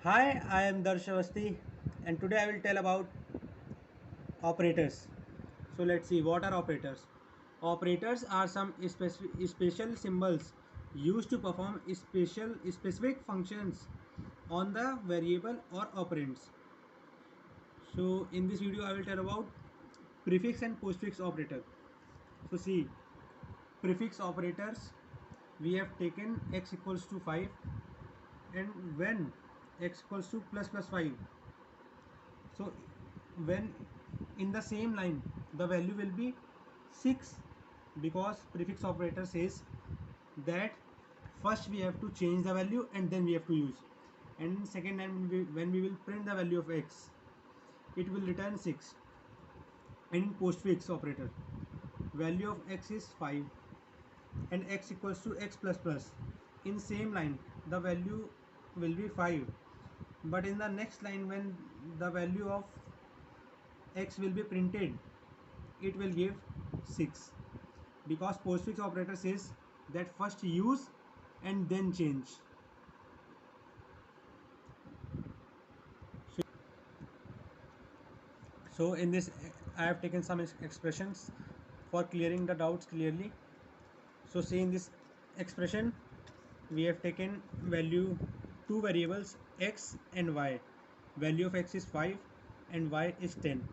Hi, I am Darsh Awasthi and today I will tell about operators. So let's see what are operators. Operators are some special symbols used to perform specific functions on the variable or operands. So in this video I will tell about prefix and postfix operator. So see, prefix operators, we have taken x equals to 5, and when x equals to plus 5, so when in the same line the value will be 6, because prefix operator says that first we have to change the value and then we have to use, and second time when we will print the value of x, it will return 6. And in postfix operator, value of x is 5 and x equals to x plus plus. In same line the value will be 5, but in the next line when the value of x will be printed, it will give 6, because postfix operator says that first use and then change. So in this I have taken some expressions for clearing the doubts clearly. So see, in this expression we have taken value, two variables x and y. Value of x is 5 and y is 10.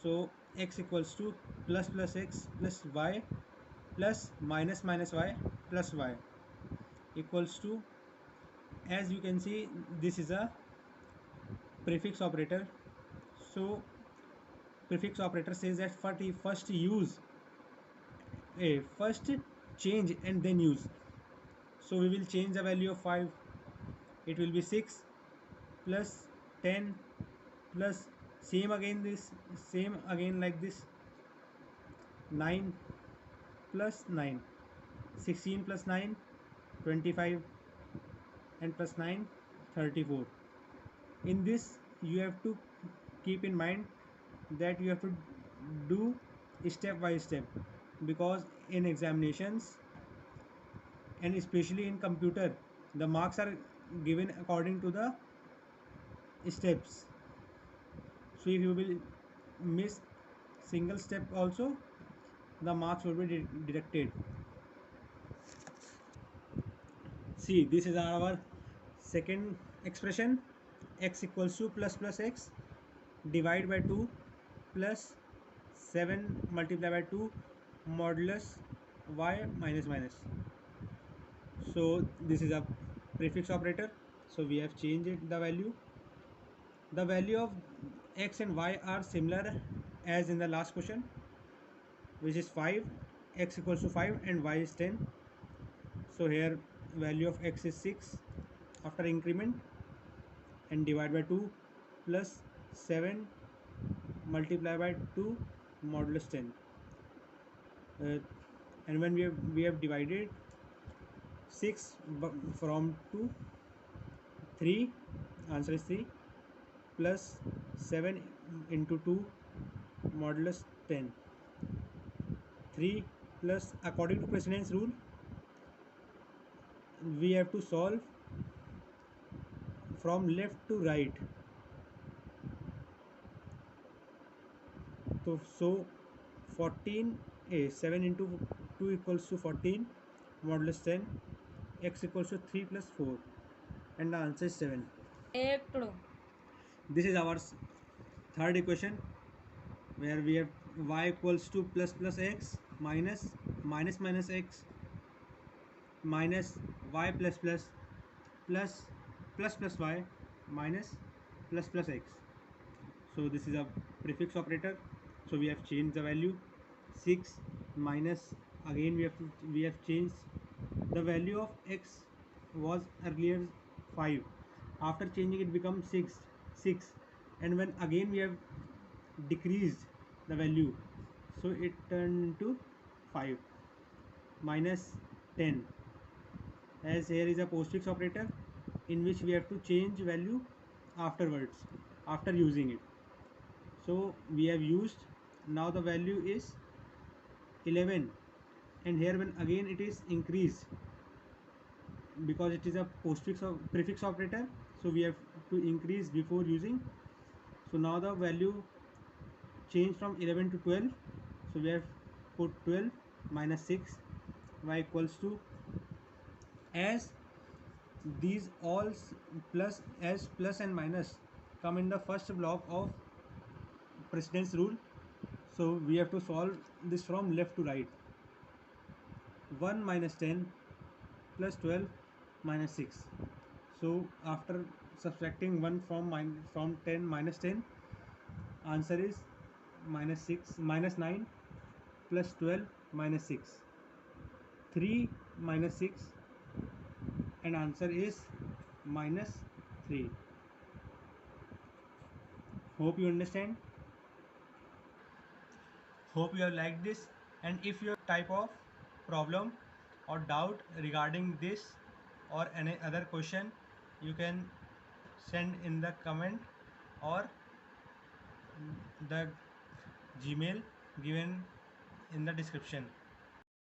So x equals to plus x plus y plus minus y plus y equals to, as you can see, this is a prefix operator. So prefix operator says that first use, first change and then use. So we will change the value of 5, it will be 6 plus 10 plus same again like this, 9 plus 9, 16 plus 9, 25, and plus 9, 34. In this you have to keep in mind that you have to do step by step, because in examinations and especially in computer the marks are given according to the steps. So if you will miss single step also, the marks will be deducted. See, this is our second expression, x equals to plus x divide by 2 plus 7 multiply by 2 modulus y minus. So this is a prefix operator, so we have changed the value. The value of x and y are similar as in the last question, which is 5, x equals to 5 and y is 10. So here value of x is 6 after increment, and divide by 2 plus 7 multiply by 2 modulus 10. And when we have divided 6 from 2, 3, answer is 3, plus 7 into 2 modulus 10. 3 plus, according to precedence rule, we have to solve from left to right. So 14, 7 into 2 equals to 14 modulus 10, x equals to 3 plus 4, and the answer is 7. This is our third equation, where we have y equals to plus x minus x minus y plus y minus plus x. So this is a prefix operator, so we have changed the value 6 minus, again we have changed the value of x, was earlier 5, after changing it becomes 6, and when again we have decreased the value, so it turned to 5 minus 10, as here is a postfix operator in which we have to change value afterwards after using it. So we have used, now the value is 11, and here when again it is increased, because it is a postfix or prefix operator, so we have to increase before using. So now the value changed from 11 to 12, so we have put 12 minus 6 y equals to, as these all plus, as plus and minus come in the first block of precedence rule, so we have to solve this from left to right. 1 minus 10 plus 12 minus 6. So after subtracting 1 from 10 minus 10, answer is minus 9 plus 12 minus 6. 3 minus 6, and answer is minus 3. Hope you understand. Hope you have liked this, and if you have type of problem or doubt regarding this or any other question, you can send in the comment or the Gmail given in the description.